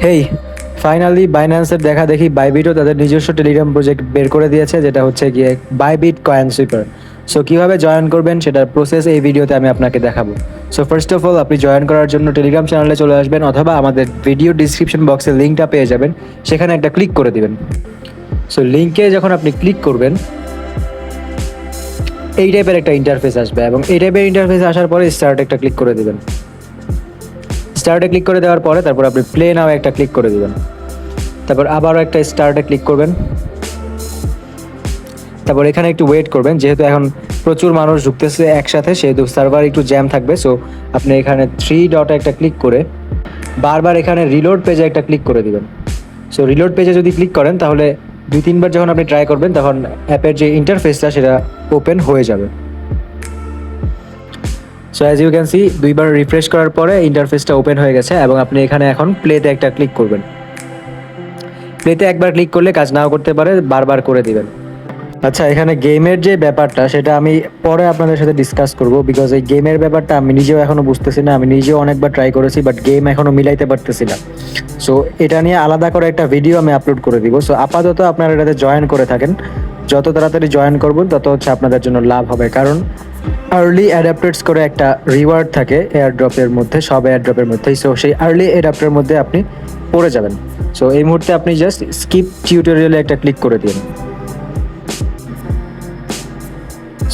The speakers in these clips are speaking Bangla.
হেই, ফাইনালি বাইন্যান্সের দেখা দেখি বাইবিটও তাদের নিজস্ব টেলিগ্রাম প্রজেক্ট বের করে দিয়েছে, যেটা হচ্ছে গিয়ে বাইবিট কয়েন সুইপার। সো কীভাবে জয়েন করবেন সেটার প্রসেস এই ভিডিওতে আমি আপনাকে দেখাবো। সো ফার্স্ট অফ অল আপনি জয়েন করার জন্য টেলিগ্রাম চ্যানেলে চলে আসবেন, অথবা আমাদের ভিডিও ডিসক্রিপশন বক্সের লিঙ্কটা পেয়ে যাবেন, সেখানে একটা ক্লিক করে দিবেন। সো লিঙ্কে যখন আপনি ক্লিক করবেন, এই টাইপের একটা ইন্টারফেস আসবে, এবং এই টাইপের ইন্টারফেস আসার পরে স্টার্ট একটা ক্লিক করে দিবেন। স্টার্টে ক্লিক করে দেওয়ার পরে তারপর আপনি প্লে নাও একটা ক্লিক করে দিবেন। তারপর আবারও একটা স্টার্টে ক্লিক করবেন। তারপর এখানে একটু ওয়েট করবেন, যেহেতু এখন প্রচুর মানুষ ঢুকতেছে একসাথে, সেহেতু সার্ভার একটু জ্যাম থাকবে। সো আপনি এখানে থ্রি ডটে একটা ক্লিক করে বারবার এখানে রিলোড পেজে একটা ক্লিক করে দিবেন। সো রিলোড পেজে যদি ক্লিক করেন, তাহলে 2-3 বার যখন আপনি ট্রাই করবেন, তখন অ্যাপের যে ইন্টারফেসটা সেটা ওপেন হয়ে যাবে। So as you can see, 2বার রিফ্রেশ করার পরে ইন্টারফেসটা ওপেন হয়ে গেছে, এবং আপনি এখানে এখন প্লেতে একটা ক্লিক করবেন। প্লেতে একবার ক্লিক করলে কাজ নাও করতে পারে, বারবার করে দিবেন। আচ্ছা, এখানে গেমের যে ব্যাপারটা সেটা আমি পরে আপনাদের সাথে ডিসকাস করব, বিকজ এই গেমের ব্যাপারটা আমি নিজেও এখনো বুঝতেছি না। আমি নিজেও অনেকবার ট্রাই করেছি, বাট গেম এখনো মিলাইতে পারতেছি না। সো এটা নিয়ে আলাদা করে একটা ভিডিও আমি আপলোড করে দিব। সো আপাতত আপনারা এটাতে জয়েন করে থাকেন, যত তাড়াতাড়ি জয়েন করবেন তত হচ্ছে আপনাদের জন্য লাভ হবে, কারণ আর্লি অ্যাডাপ্টার্স করে একটা রিওয়ার্ড থাকে এয়ারড্রপের মধ্যে, সব এয়ারড্রপের মধ্যেই। সো সেই আর্লি অ্যাডাপ্টারের মধ্যে আপনি পড়ে যাবেন। সো এই মুহূর্তে আপনি জাস্ট স্কিপ টিউটোরিয়ালে একটা ক্লিক করে দিন।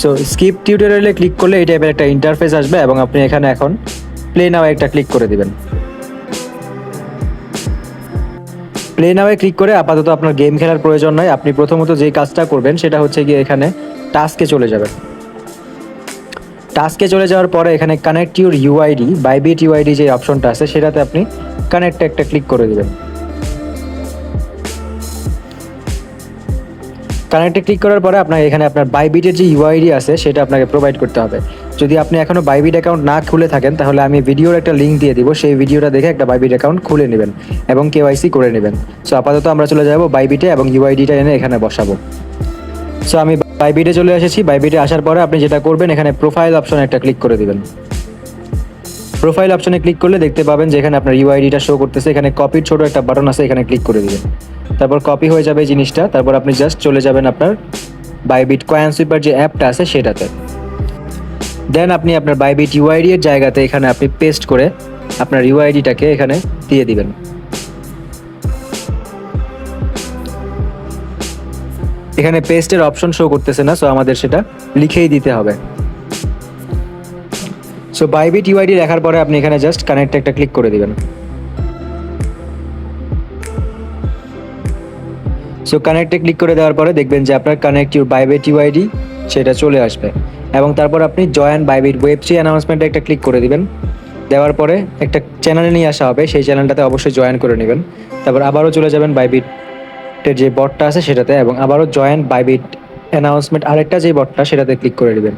সো স্কিপ টিউটোরিয়ালে ক্লিক করলে এই টাইপের একটা ইন্টারফেস আসবে, এবং আপনি এখানে এখন প্লে নাও একটা ক্লিক করে দিবেন। প্লে নাওয়ে ক্লিক করে আপাতত আপনার গেম খেলার প্রয়োজন নয়। আপনি প্রথমত যে কাজটা করবেন সেটা হচ্ছে গিয়ে এখানে টাস্কে চলে যাবেন। টাস্কে চলে যাওয়ার পরে এখানে connect your UID, Bybit UID যে অপশনটা আছে সেটাতে আপনি কানেক্ট একটা ক্লিক করে দিবেন। কানেক্টে ক্লিক করার পরে আপনার এখানে আপনার বাইবিটের যে ইউআইডি আছে সেটা আপনাকে প্রোভাইড করতে হবে। যদি আপনি এখনও বাইবিট অ্যাকাউন্ট না খুলে থাকেন, তাহলে আমি ভিডিওর একটা লিঙ্ক দিয়ে দিব, সেই ভিডিওটা দেখে একটা বাইবিট অ্যাকাউন্ট খুলে নেবেন এবং কেওয়াইসি করে নেবেন। সো আপাতত আমরা চলে যাব বাইবিটে, এবং ইউআইডিটা এনে এখানে বসাবো। সো আমি বাইবিটে চলে এসেছি। বাইবিটে আসার পরে আপনি যেটা করবেন, এখানে প্রোফাইল অপশনে একটা ক্লিক করে দিবেন। প্রোফাইল অপশনে ক্লিক করলে দেখতে পাবেন যে এখানে আপনার ইউআইডিটা শো করতেছে। এখানে কপির ছোট একটা বাটন আছে, এখানে ক্লিক করে দিবেন। তারপর কপি হয়ে যাবে এই জিনিসটা। তারপর আপনি জাস্ট চলে যাবেন আপনার বাইবিট কয়েন সুইপার যে অ্যাপটা আছে সেটাতে। দেন আপনি আপনার বাইবিট ইউআইডি এর জায়গাতে এখানে আপনি পেস্ট করে আপনার ইউআইডিটাকে এখানে দিয়ে দিবেন। এখানে পেস্টের অপশন শো করতেছে না, সো আমাদের সেটা লিখেই দিতে হবে। সো বাইবিট ইউআইডি লেখার পরে আপনি এখানে জাস্ট কানেক্ট একটা ক্লিক করে দিবেন। সো কানেক্টে ক্লিক করে দেওয়ার পরে দেখবেন যে আপনার কানেক্ট ইউর বাইবিট ইউআইডি সেটা চলে আসবে, এবং তারপর আপনি জয়েন বাইবিট ওয়েব3 অ্যানাউন্সমেন্টে একটা ক্লিক করে দিবেন। দেওয়ার পরে একটা চ্যানেলে নিয়ে আসা হবে, সেই চ্যানেলটাতে অবশ্যই জয়েন করে নেবেন। তারপর আবারও চলে যাবেন বাইবিটের যে বটটা আছে সেটাতে, এবং আবারও জয়েন বাইবিট অ্যানাউন্সমেন্ট আরেকটা যে বটটা সেটাতে ক্লিক করে নেবেন,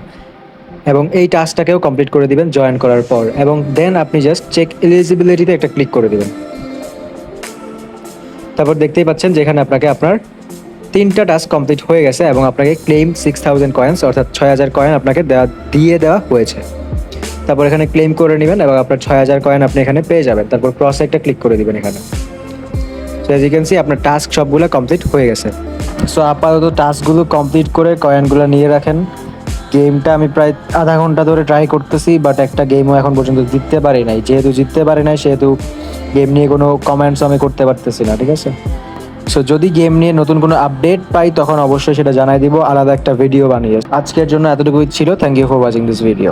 এবং এই টাস্কটাকেও কমপ্লিট করে দিবেন জয়েন করার পর। এবং দেন আপনি জাস্ট চেক এলিজিবিলিটিতে একটা ক্লিক করে দিবেন। তারপর দেখতেই পাচ্ছেন যে এখানে আপনাকে আপনার 3টা টাস্ক কমপ্লিট হয়ে গেছে, এবং আপনাকে ক্লেম 6000 কয়েন্স অর্থাৎ 6000 কয়েন আপনাকে দিয়ে দেওয়া হয়েছে। তারপর এখানে ক্লেম করে নেবেন, এবং আপনার 6000 কয়েন আপনি এখানে পেয়ে যাবেন। তারপর ক্রসে একটা ক্লিক করে দিবেন এখানে। So as you can see, আপনার টাস্ক সবগুলো কমপ্লিট হয়ে গেছে। সো আপাতত টাস্কগুলো কমপ্লিট করে কয়েনগুলো নিয়ে রাখেন। গেমটা আমি প্রায় আধা ঘন্টা ধরে ট্রাই করতেছি, বাট একটা গেমও এখন পর্যন্ত জিততে পারি নাই। যেহেতু জিততে পারি নাই, সেহেতু গেম নিয়ে কোনো কমেন্টস আমি করতে পারতেছি না, ঠিক আছে? সো যদি গেম নিয়ে নতুন কোনো আপডেট পাই, তখন অবশ্যই সেটা জানাই দিব আলাদা একটা ভিডিও বানিয়ে। আজকের জন্য এতটুকুই ছিল। Thank you for watching this video.